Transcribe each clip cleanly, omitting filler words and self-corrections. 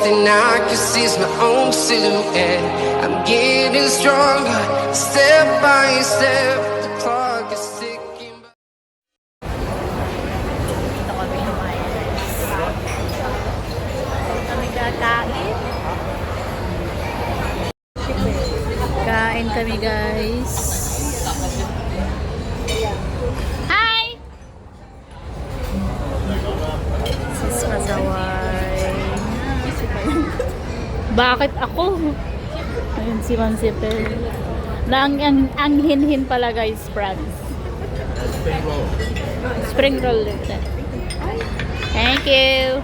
thing I can see is my own silhouette. I'm getting stronger, step by step. The clock is ticking. Dito kami kumain. Kami kakain. Kain kami guys. Hi! Sis Mazaway. Bakit ako? Ayun si Ma'am Sipel. Na ang hin-hin pala guys, France. Spring roll ulit. Thank you.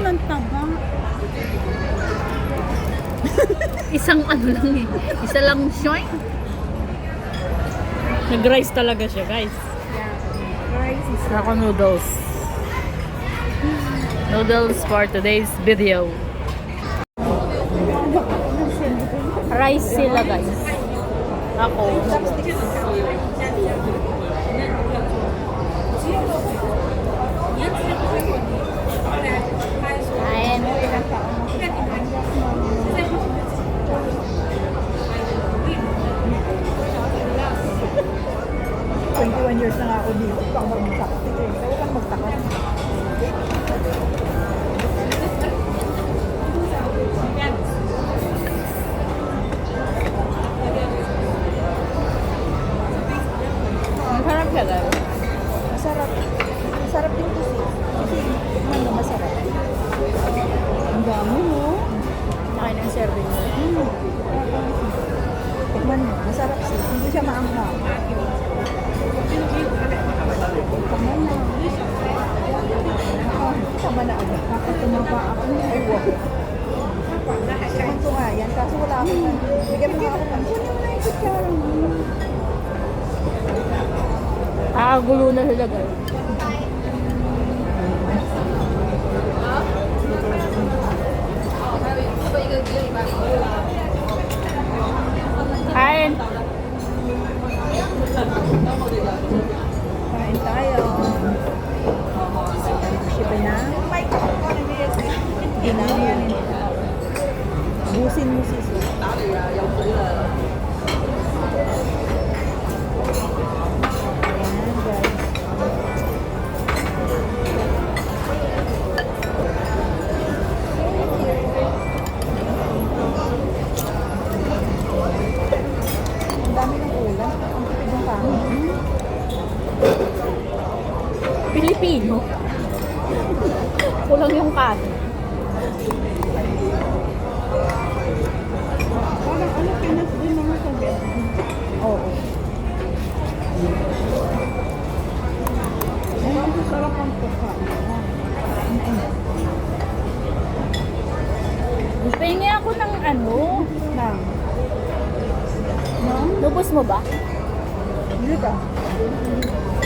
Ang taba. Isang ano lang eh. Isa lang siya. Nag-rice talaga siya guys. Rice. Ako noodles. Noodles for today's video. Rice sila guys. Ako noodles. Kain. 21 years na nga ako dito. Baka magtaka. Huwag kang magtaka. Masarap siya guys. Masarap. Masarap din kasi. Kasi ano, masarap. Ang dami mo. Nakain ng serving mo. Tikman mo. Masarap siya. Hindi siya maanghang. Tikman mo. Tama na agad. Kapag tumaba ako, ay wag. Tikman ko nga yan. Kaso wala akong bigyan mo ako ng kunin mo na yung kutsara mo. Gulo na sila guys. Kain. Kain tayo. Siyempre na. Hindi na yan. Busin mo siso. Ayan guys. Ang dami ng ulam. Ang tipid ng kanin. Pilipino. Kulang yung kanin. Parang ano, Pinas din mga sabi. Oo. Ay, ang sarap ang tuka. Pahingi ako ng ano. Nang. No? Lubos mo ba? Hindi ka.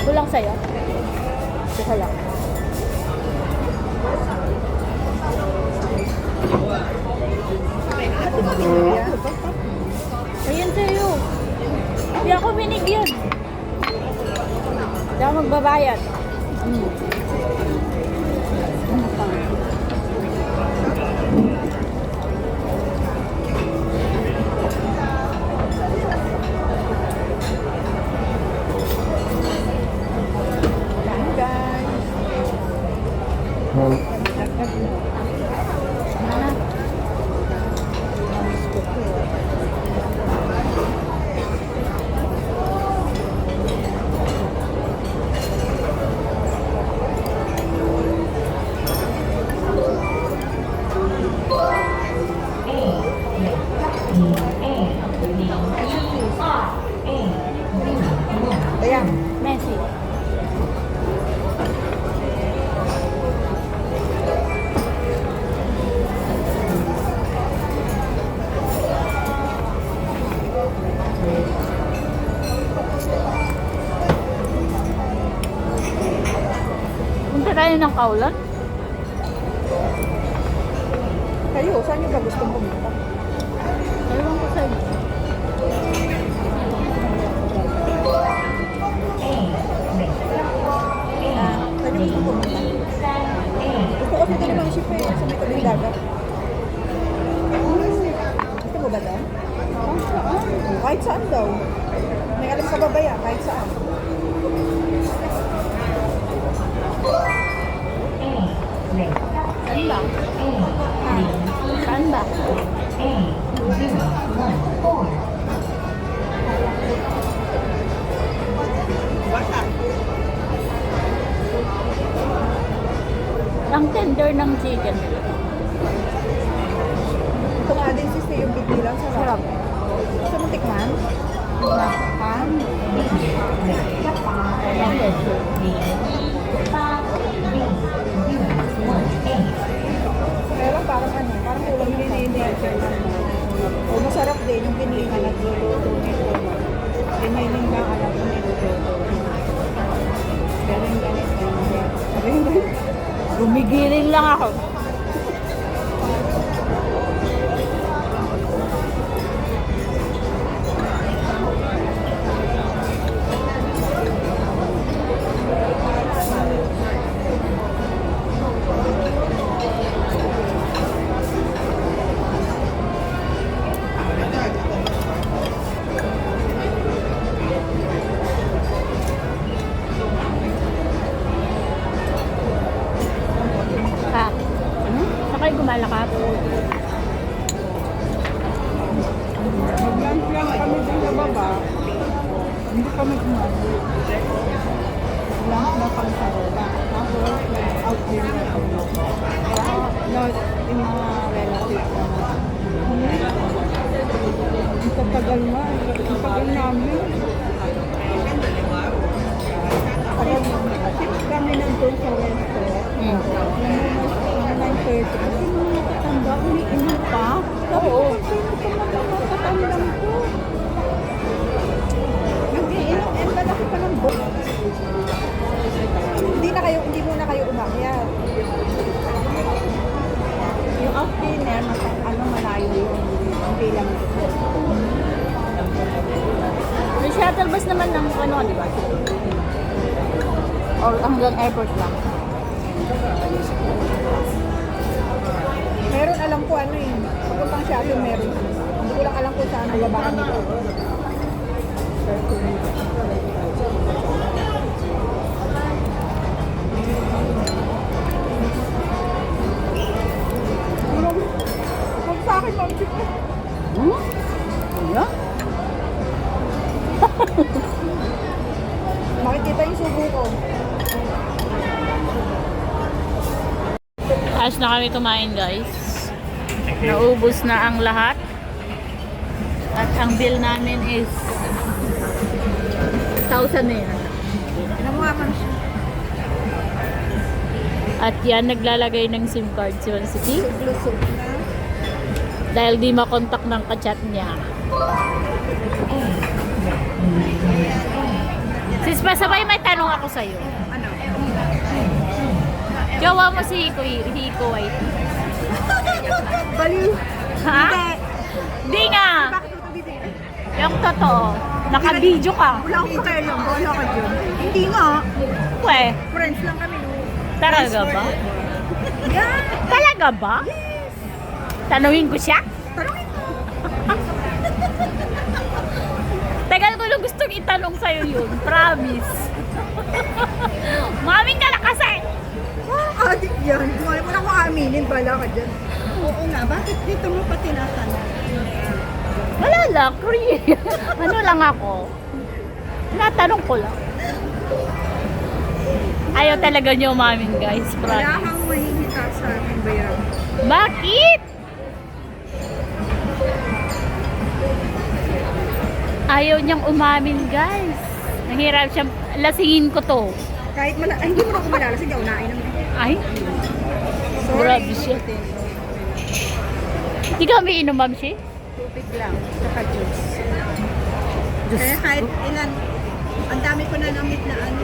Kulang sa'yo? Sige lang. Ayan sa'yo. Hindi ako binigyan. Hindi ako magbabayad. Yan guys. Ayan. Messi. Punta tayo ng Kaulan. Kayo, saan nyo ba gustong pumunta? Ewan ko sa'yo. Saan nyo gustong pumunta? sa may tabing dagat. Gusto mo ba daw? Kahit saan daw. May alam ka ba ba yan? Kahit saan. Saan ba? Saan ba? Basta. Ang tender ng chicken. Ito nga din sis yung bigbilang. Sarap. Gusto mo tikman? Ha? Pero parang ano, parang ulam yung hindi. O masarap din yung pinili na nagluluto nito. Remaining lang alam ko nito. Pero yung ganito. Sabi yung ganito. Gumigiling lang ako. Ha? Sakay gumalakad. Mag-lunch lang kami dun sa baba. Hindi kami kumali. Lunch na kami sa baba. Tapos, out din na kami. Yung mga relatives ko na. Ang tatagal na. Ang tagal namin. Tapos kami nandun sa restaurant. Mga 9:30. Kasi mga natatanda, umiinom pa. Oo. Sino ka matatandang ko? Nag-iinom, and malaki pa ng book. Hindi muna kayo umakyat. Yung off dinner, malayo yun. Hindi lang. May shuttle bus naman ng ano, di ba? Or hanggang airport lang. Meron alam ko ano eh. Pagkutang shuttle meron. Hindi ko lang alam kung saan ang babaan nito. Kung sa akin, ma'am, sige. Ano? Makikita yung subo ko. Ayos na kami kumain, guys. Naubos na ang lahat. At ang bill namin is 1,000 na yan. Ano mo nga, ma'am? At yan, naglalagay ng SIM card si City. Lusog na. Dahil di makontak ng kachat niya. Sis, pasabay may tanong ako sa'yo. Ano? Jowa mo si Hiko White. Baliw. Ha? Hindi nga. Bakit ito bibigyan? Yung totoo. Naka-video ka. Wala akong pakialam. Wala ka dyan. Hindi nga. We, Friends lang kami. talaga ba? Yeah. Talaga ba? Tanungin ko siya? Tanungin mo. Tagal ko lang gustong itanong sa'yo yun. Promise. Maming ka na kasi. Adik yan. Wala mo na makaaminin. Bala ka dyan. Oo nga. Bakit dito mo pa tinatanong? Wala lang. Ano lang ako. Natanong ko lang. Ayaw talaga niyo umamin, guys. Wala Promise. kang mahihita sa akin bayan. Bakit? Ayaw niyang umamin, guys. Nahirap siyang lasingin ko to. Kahit ay, hindi mo na ako malalasig. Ako nainom. Ay, grabe siya. Hindi ka umiinom, ma'am siya? Tubig lang. Saka juice. Kaya kahit ilan, ang dami ko na namit na ano.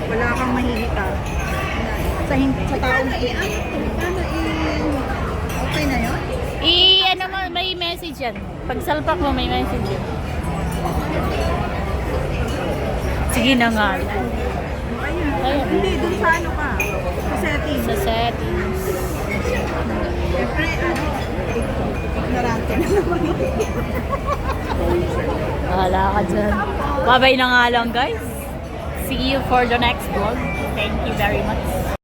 Wala kang mahihita. Sa taong. Okay na yun? Ano mo, may message yan. Pag salpak mo, may message yan. Sige na nga. Ayan. Ayan. Hindi, dun sa ano ka. Sa settings. Sa settings. Siyempre, ignorante na naman. Wala ka dyan. Babay na nga lang guys. See you for the next vlog. Thank you very much.